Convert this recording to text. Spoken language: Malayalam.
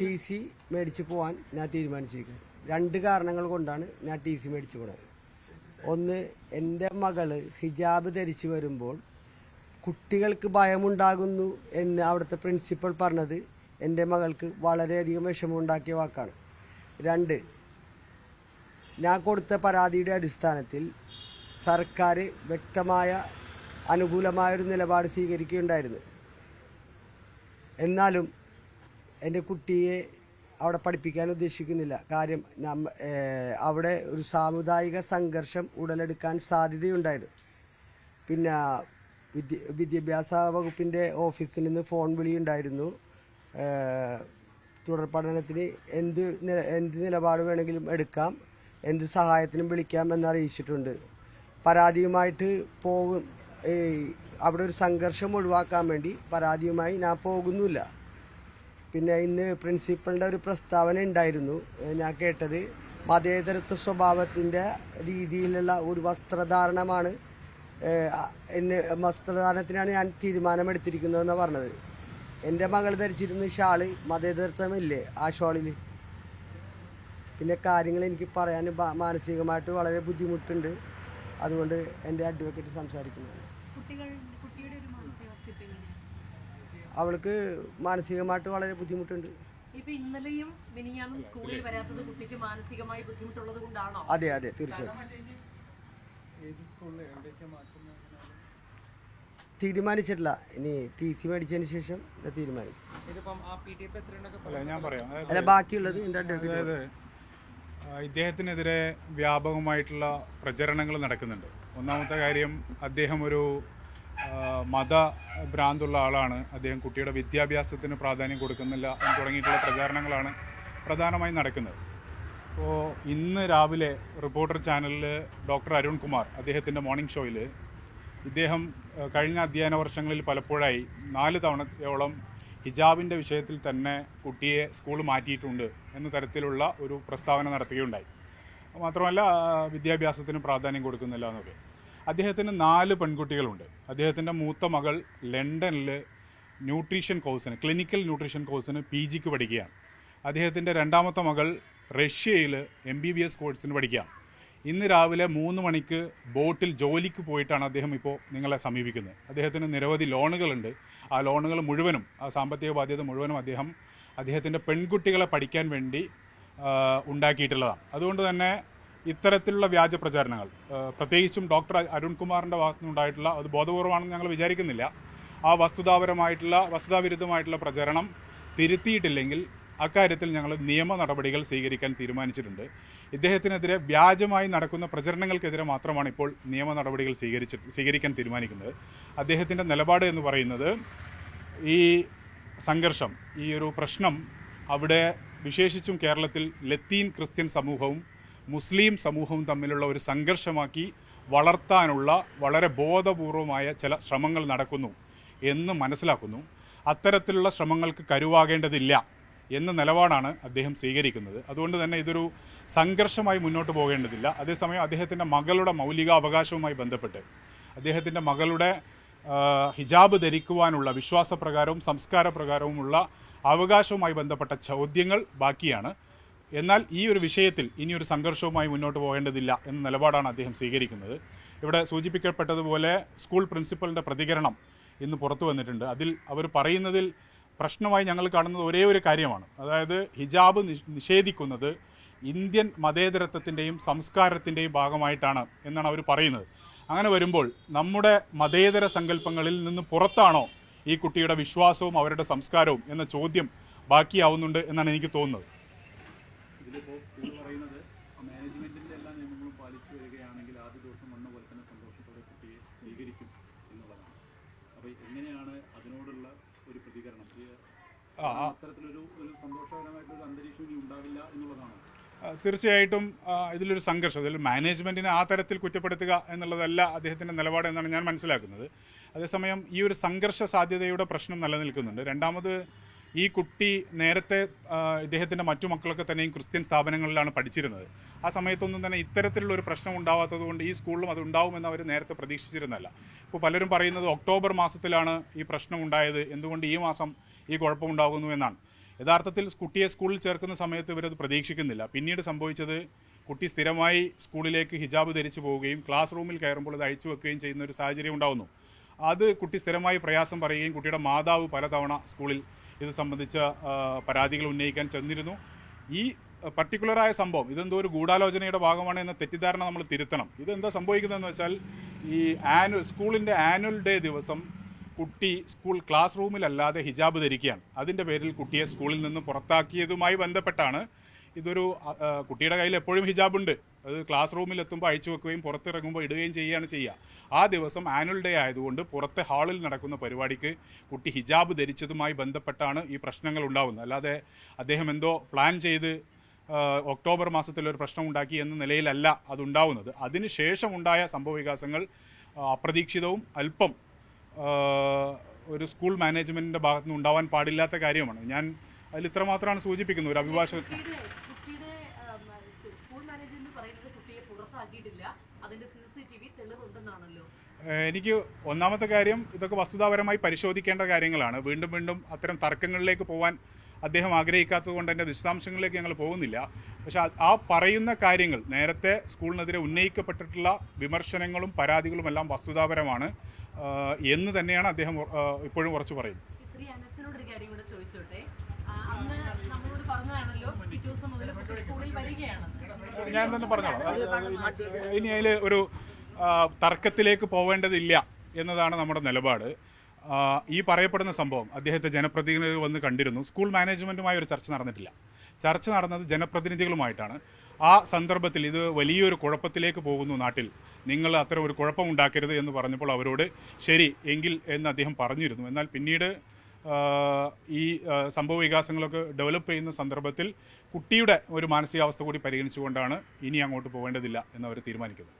ടി സി മേടിച്ചു പോകാൻ ഞാൻ തീരുമാനിച്ചിരിക്കുന്നത്. 2 കാരണങ്ങൾ കൊണ്ടാണ് ഞാൻ ടി സി മേടിച്ചു പോണത്. ഒന്ന്, എൻ്റെ മകള് ഹിജാബ് ധരിച്ചു വരുമ്പോൾ കുട്ടികൾക്ക് ഭയമുണ്ടാകുന്നു എന്ന് അവിടുത്തെ പ്രിൻസിപ്പൽ പറഞ്ഞത് എൻ്റെ മകൾക്ക് വളരെയധികം വിഷമമുണ്ടാക്കിയ വാക്കാണ്. 2, ഞാൻ കൊടുത്ത പരാതിയുടെ അടിസ്ഥാനത്തിൽ സർക്കാർ വ്യക്തമായ അനുകൂലമായൊരു നിലപാട് സ്വീകരിക്കുകയുണ്ടായിരുന്നു. എന്നാലും എൻ്റെ കുട്ടിയെ അവിടെ പഠിപ്പിക്കാൻ ഉദ്ദേശിക്കുന്നില്ല. കാര്യം അവിടെ ഒരു സാമുദായിക സംഘർഷം ഉടലെടുക്കാൻ സാധ്യതയുണ്ടായിരുന്നു. പിന്നെ വിദ്യാഭ്യാസ വകുപ്പിൻ്റെ ഓഫീസിൽ നിന്ന് ഫോൺ വിളിയുണ്ടായിരുന്നു. തുടർ പഠനത്തിന് എന്ത് നിലപാട് വേണമെങ്കിലും എടുക്കാം, എന്ത് സഹായത്തിനും വിളിക്കാം എന്നറിയിച്ചിട്ടുണ്ട്. പരാതിയുമായിട്ട് പോകും. അവിടെ ഒരു സംഘർഷം ഒഴിവാക്കാൻ വേണ്ടി പരാതിയുമായി ഞാൻ പോകുന്നില്ല. പിന്നെ ഇന്ന് പ്രിൻസിപ്പളിൻ്റെ ഒരു പ്രസ്താവന ഉണ്ടായിരുന്നു, ഞാൻ കേട്ടത് മതേതരത്വ സ്വഭാവത്തിൻ്റെ രീതിയിലുള്ള ഒരു വസ്ത്രധാരണമാണ്, വസ്ത്രധാരണത്തിനാണ് ഞാൻ തീരുമാനമെടുത്തിരിക്കുന്നതെന്ന് പറഞ്ഞത്. എൻ്റെ മകൾ ധരിച്ചിരുന്ന ഷാള് മതേതരത്വമില്ലേ ആ ഷാളിൽ? പിന്നെ കാര്യങ്ങൾ എനിക്ക് പറയാൻ മാനസികമായിട്ട് വളരെ ബുദ്ധിമുട്ടുണ്ട്. അതുകൊണ്ട് എൻ്റെ അഡ്വക്കേറ്റ് സംസാരിക്കുന്നത്. അവൾക്ക് മാനസികമായിട്ട് വളരെ ബുദ്ധിമുട്ടുണ്ട്. അതെ അതെ, തീർച്ചയായും തീരുമാനിച്ചിട്ടില്ല. ഇനി ടി സി മേടിച്ചതിന് ശേഷം തീരുമാനിക്കും. അല്ല, ബാക്കിയുള്ളത് എൻ്റെ അഡ്വക്കേറ്റ്. ഇദ്ദേഹത്തിനെതിരെ വ്യാപകമായിട്ടുള്ള പ്രചരണങ്ങൾ നടക്കുന്നുണ്ട്. ഒന്നാമത്തെ കാര്യം, അദ്ദേഹം ഒരു മതഭ്രാന്തുള്ള ആളാണ്. അദ്ദേഹം കുട്ടിയുടെ വിദ്യാഭ്യാസത്തിന് പ്രാധാന്യം കൊടുക്കുന്നില്ല എന്ന് തുടങ്ങിയിട്ടുള്ള പ്രചാരണങ്ങളാണ് പ്രധാനമായും നടക്കുന്നത്. അപ്പോൾ ഇന്ന് രാവിലെ റിപ്പോർട്ടർ ചാനലിൽ ഡോക്ടർ അരുൺ കുമാർ അദ്ദേഹത്തിൻ്റെ മോർണിംഗ് ഷോയിൽ ഇദ്ദേഹം കഴിഞ്ഞ അധ്യയന വർഷങ്ങളിൽ പലപ്പോഴായി 4 തവണയോളം ഹിജാബിൻ്റെ വിഷയത്തിൽ തന്നെ കുട്ടിയെ സ്കൂൾ മാറ്റിയിട്ടുണ്ട് എന്ന തരത്തിലുള്ള ഒരു പ്രസ്താവന നടത്തുകയുണ്ടായി. മാത്രമല്ല, വിദ്യാഭ്യാസത്തിന് പ്രാധാന്യം കൊടുക്കുന്നില്ല എന്നൊക്കെ. അദ്ദേഹത്തിന് 4 പെൺകുട്ടികളുണ്ട്. അദ്ദേഹത്തിൻ്റെ മൂത്ത മകൾ ലണ്ടനിൽ ന്യൂട്രീഷൻ കോഴ്സിന്, ക്ലിനിക്കൽ ന്യൂട്രീഷൻ കോഴ്സിന് PGക്ക് പഠിക്കുകയാണ്. അദ്ദേഹത്തിൻ്റെ രണ്ടാമത്തെ മകൾ റഷ്യയിൽ MBBS കോഴ്സിന് പഠിക്കുകയാണ്. ഇന്ന് രാവിലെ 3 മണിക്ക് ബോട്ടിൽ ജോലിക്ക് പോയിട്ടാണ് അദ്ദേഹം ഇപ്പോൾ നിങ്ങളെ സമീപിക്കുന്നത്. അദ്ദേഹത്തിന് നിരവധി ലോണുകളുണ്ട്. ആ ലോണുകൾ മുഴുവനും, ആ സാമ്പത്തിക ബാധ്യത മുഴുവനും അദ്ദേഹത്തിൻ്റെ പെൺകുട്ടികളെ പഠിക്കാൻ വേണ്ടി ഉണ്ടാക്കിയിട്ടുള്ളതാണ്. അതുകൊണ്ട് തന്നെ ഇത്തരത്തിലുള്ള വ്യാജ പ്രചാരണങ്ങൾ, പ്രത്യേകിച്ചും ഡോക്ടർ അരുൺകുമാറിൻ്റെ ഭാഗത്തുനിന്നുണ്ടായിട്ടുള്ള, അത് ബോധപൂർവമാണെന്ന് ഞങ്ങൾ വിചാരിക്കുന്നില്ല, ആ വസ്തുതാവിരുദ്ധമായിട്ടുള്ള പ്രചരണം തിരുത്തിയിട്ടില്ലെങ്കിൽ അക്കാര്യത്തിൽ ഞങ്ങൾ നിയമ നടപടികൾ സ്വീകരിക്കാൻ തീരുമാനിച്ചിട്ടുണ്ട്. ഇദ്ദേഹത്തിനെതിരെ വ്യാജമായി നടക്കുന്ന പ്രചരണങ്ങൾക്കെതിരെ മാത്രമാണ് ഇപ്പോൾ നിയമ നടപടികൾ സ്വീകരിക്കാൻ തീരുമാനിക്കുന്നത്. അദ്ദേഹത്തിൻ്റെ നിലപാട് എന്ന് പറയുന്നത്, ഈ സംഘർഷം, ഈ ഒരു പ്രശ്നം അവിടെ വിശേഷിച്ചും കേരളത്തിൽ ലത്തീൻ ക്രിസ്ത്യൻ സമൂഹവും മുസ്ലിം സമൂഹവും തമ്മിലുള്ള ഒരു സംഘർഷമാക്കി വളർത്താനുള്ള വളരെ ബോധപൂർവമായ ചില ശ്രമങ്ങൾ നടക്കുന്നു എന്ന് മനസ്സിലാക്കുന്നു. അത്തരത്തിലുള്ള ശ്രമങ്ങൾക്ക് കരുവാകേണ്ടതില്ല എന്ന നിലപാടാണ് അദ്ദേഹം സ്വീകരിക്കുന്നത്. അതുകൊണ്ട് തന്നെ ഇതൊരു സംഘർഷമായി മുന്നോട്ട് പോകേണ്ടതില്ല. അതേസമയം അദ്ദേഹത്തിൻ്റെ മകളുടെ മൗലികാവകാശവുമായി ബന്ധപ്പെട്ട് അദ്ദേഹത്തിൻ്റെ മകളുടെ ഹിജാബ് ധരിക്കുവാനുള്ള വിശ്വാസപ്രകാരവും സംസ്കാരപ്രകാരവുമുള്ള അവകാശവുമായി ബന്ധപ്പെട്ട ചോദ്യങ്ങൾ ബാക്കിയാണ്. എന്നാൽ ഈ ഒരു വിഷയത്തിൽ ഇനിയൊരു സംഘർഷവുമായി മുന്നോട്ട് പോകേണ്ടതില്ല എന്ന നിലപാടാണ് അദ്ദേഹം സ്വീകരിക്കുന്നത്. ഇവിടെ സൂചിപ്പിക്കപ്പെട്ടതുപോലെ സ്കൂൾ പ്രിൻസിപ്പലിൻ്റെ പ്രതികരണം ഇന്ന് പുറത്തു വന്നിട്ടുണ്ട്. അതിൽ അവർ പറയുന്നതിൽ പ്രശ്നമായി ഞങ്ങൾ കാണുന്നത് ഒരേ ഒരു കാര്യമാണ്. അതായത് ഹിജാബ് നിഷേധിക്കുന്നത് ഇന്ത്യൻ മതേതരത്വത്തിൻ്റെയും സംസ്കാരത്തിൻ്റെയും ഭാഗമായിട്ടാണ് എന്നാണ് അവർ പറയുന്നത്. അങ്ങനെ വരുമ്പോൾ നമ്മുടെ മതേതര സങ്കല്പങ്ങളിൽ നിന്ന് പുറത്താണോ ഈ കുട്ടിയുടെ വിശ്വാസവും അവരുടെ സംസ്കാരവും എന്ന ചോദ്യം ബാക്കിയാവുന്നുണ്ട് എന്നാണ് എനിക്ക് തോന്നുന്നത്. ഇതിലിപ്പോൾ സ്കൂൾ പറയുന്നത് മാനേജ്മെൻറ്റിൻ്റെ എല്ലാ നിയമങ്ങളും പാലിച്ചു വരികയാണെങ്കിൽ ആദ്യ ദിവസം വന്ന പോലെ തന്നെ സന്തോഷത്തോടെ കുട്ടിയെ സ്വീകരിക്കും എന്നുള്ളതാണ്. അപ്പോൾ എങ്ങനെയാണ് അതിനോടുള്ള ഒരു പ്രതികരണം? അത്തരത്തിലൊരു സന്തോഷകരമായിട്ടൊരു അന്തരീക്ഷം ഇനി ഉണ്ടാവില്ല എന്നുള്ളതാണ്. തീർച്ചയായിട്ടും ഇതിലൊരു സംഘർഷം, ഇതിൽ മാനേജ്മെൻറ്റിനെ ആ തരത്തിൽ കുറ്റപ്പെടുത്തുക എന്നുള്ളതല്ല അദ്ദേഹത്തിൻ്റെ നിലപാട് എന്നാണ് ഞാൻ മനസ്സിലാക്കുന്നത്. അതേസമയം ഈ ഒരു സംഘർഷ സാധ്യതയുടെ പ്രശ്നം നിലനിൽക്കുന്നുണ്ട്. രണ്ടാമത്, ഈ കുട്ടി നേരത്തെ ഇദ്ദേഹത്തിൻ്റെ മറ്റു മക്കളൊക്കെ തന്നെയും ക്രിസ്ത്യൻ സ്ഥാപനങ്ങളിലാണ് പഠിച്ചിരുന്നത്. ആ സമയത്തൊന്നും തന്നെ ഇത്തരത്തിലുള്ളൊരു പ്രശ്നം ഉണ്ടാവാത്തത് കൊണ്ട് ഈ സ്കൂളിലും അത് ഉണ്ടാവുമെന്ന് അവർ നേരത്തെ പ്രതീക്ഷിച്ചിരുന്നല്ല. ഇപ്പോൾ പലരും പറയുന്നത് ഒക്ടോബർ മാസത്തിലാണ് ഈ പ്രശ്നം ഉണ്ടായത്, എന്തുകൊണ്ട് ഈ മാസം ഈ കുഴപ്പമുണ്ടാകുന്നു എന്നാണ്. യഥാർത്ഥത്തിൽ കുട്ടിയെ സ്കൂളിൽ ചേർക്കുന്ന സമയത്ത് ഇവരത് പ്രതീക്ഷിക്കുന്നില്ല. പിന്നീട് സംഭവിച്ചത് കുട്ടി സ്ഥിരമായി സ്കൂളിലേക്ക് ഹിജാബ് ധരിച്ചു പോവുകയും ക്ലാസ് റൂമിൽ കയറുമ്പോൾ അത് അഴിച്ചു വെക്കുകയും ചെയ്യുന്ന ഒരു സാഹചര്യം ഉണ്ടാകുന്നു. അത് കുട്ടി സ്ഥിരമായി പ്രയാസം പറയുകയും കുട്ടിയുടെ മാതാവ് പലതവണ സ്കൂളിൽ ഇത് സംബന്ധിച്ച പരാതികൾ ഉന്നയിക്കാൻ ചെന്നിരുന്നു. ഈ പർട്ടിക്കുലറായ സംഭവം ഇതെന്തോ ഒരു ഗൂഢാലോചനയുടെ ഭാഗമാണ് എന്ന തെറ്റിദ്ധാരണ നമ്മൾ തിരുത്തണം. ഇതെന്താ സംഭവിക്കുന്നതെന്ന് വെച്ചാൽ ഈ സ്കൂളിൻ്റെ ആനുവൽ ഡേ ദിവസം കുട്ടി സ്കൂൾ ക്ലാസ് റൂമിലല്ലാതെ ഹിജാബ് ധരിക്കുകയാണ്. അതിൻ്റെ പേരിൽ കുട്ടിയെ സ്കൂളിൽ നിന്ന് പുറത്താക്കിയതുമായി ബന്ധപ്പെട്ടാണ് ഇതൊരു കുട്ടിയുടെ കയ്യിൽ എപ്പോഴും ഹിജാബുണ്ട്. അത് ക്ലാസ് റൂമിൽ എത്തുമ്പോൾ അഴിച്ചു വെക്കുകയും പുറത്തിറങ്ങുമ്പോൾ ഇടുകയും ചെയ്യുക. ആ ദിവസം ആനുവൽ ഡേ ആയതുകൊണ്ട് പുറത്തെ ഹാളിൽ നടക്കുന്ന പരിപാടിക്ക് കുട്ടി ഹിജാബ് ധരിച്ചതുമായി ബന്ധപ്പെട്ടാണ് ഈ പ്രശ്നങ്ങൾ ഉണ്ടാകുന്നത്. അല്ലാതെ അദ്ദേഹം എന്തോ പ്ലാൻ ചെയ്ത് ഒക്ടോബർ മാസത്തിലൊരു പ്രശ്നം ഉണ്ടാക്കി എന്ന നിലയിലല്ല അതുണ്ടാവുന്നത്. അതിനുശേഷം ഉണ്ടായ സംഭവവികാസങ്ങൾ അപ്രതീക്ഷിതവും അല്പം ഒരു സ്കൂൾ മാനേജ്മെൻറ്റിൻ്റെ ഭാഗത്തു നിന്ന് ഉണ്ടാവാൻ പാടില്ലാത്ത കാര്യമാണ്. ഞാൻ അതിൽ ഇത്രമാത്രമാണ് സൂചിപ്പിക്കുന്നത്. ഒരു അഭിഭാഷകൻ എനിക്ക് ഒന്നാമത്തെ കാര്യം ഇതൊക്കെ വസ്തുതാപരമായി പരിശോധിക്കേണ്ട കാര്യങ്ങളാണ്. വീണ്ടും വീണ്ടും അത്തരം തർക്കങ്ങളിലേക്ക് പോകാൻ അദ്ദേഹം ആഗ്രഹിക്കാത്തത് കൊണ്ട് എൻ്റെ വിശദാംശങ്ങളിലേക്ക് ഞങ്ങൾ പോകുന്നില്ല. പക്ഷേ ആ പറയുന്ന കാര്യങ്ങൾ നേരത്തെ സ്കൂളിനെതിരെ ഉന്നയിക്കപ്പെട്ടിട്ടുള്ള വിമർശനങ്ങളും പരാതികളും എല്ലാം വസ്തുതാപരമാണ് എന്ന് തന്നെയാണ് അദ്ദേഹം ഇപ്പോഴും ഉറച്ചു പറയുന്നത്. ഞാൻ തന്നെ പറഞ്ഞോളാം. ഇനി അതിൽ ഒരു തർക്കത്തിലേക്ക് പോവേണ്ടതില്ല എന്നതാണ് നമ്മുടെ നിലപാട്. ഈ പറയപ്പെടുന്ന സംഭവം അദ്ദേഹത്തെ ജനപ്രതിനിധികൾ വന്ന് കണ്ടിരുന്നു. സ്കൂൾ മാനേജ്മെൻറ്റുമായി ഒരു ചർച്ച നടന്നിട്ടില്ല. ചർച്ച നടന്നത് ജനപ്രതിനിധികളുമായിട്ടാണ്. ആ സന്ദർഭത്തിൽ ഇത് വലിയൊരു കുഴപ്പത്തിലേക്ക് പോകുന്നു നാട്ടിൽ, നിങ്ങൾ അത്തരം ഒരു കുഴപ്പമുണ്ടാക്കരുത് എന്ന് പറഞ്ഞപ്പോൾ അവരോട് ശരി എങ്കിൽ എന്ന് അദ്ദേഹം പറഞ്ഞിരുന്നു. എന്നാൽ പിന്നീട് ഈ സംഭവ വികാസങ്ങളൊക്കെ ഡെവലപ്പ് ചെയ്യുന്ന സന്ദർഭത്തിൽ കുട്ടിയുടെ ഒരു മാനസികാവസ്ഥ കൂടി പരിഗണിച്ചുകൊണ്ടാണ് ഇനി അങ്ങോട്ട് പോകേണ്ടതില്ല എന്നവർ തീരുമാനിക്കുന്നത്.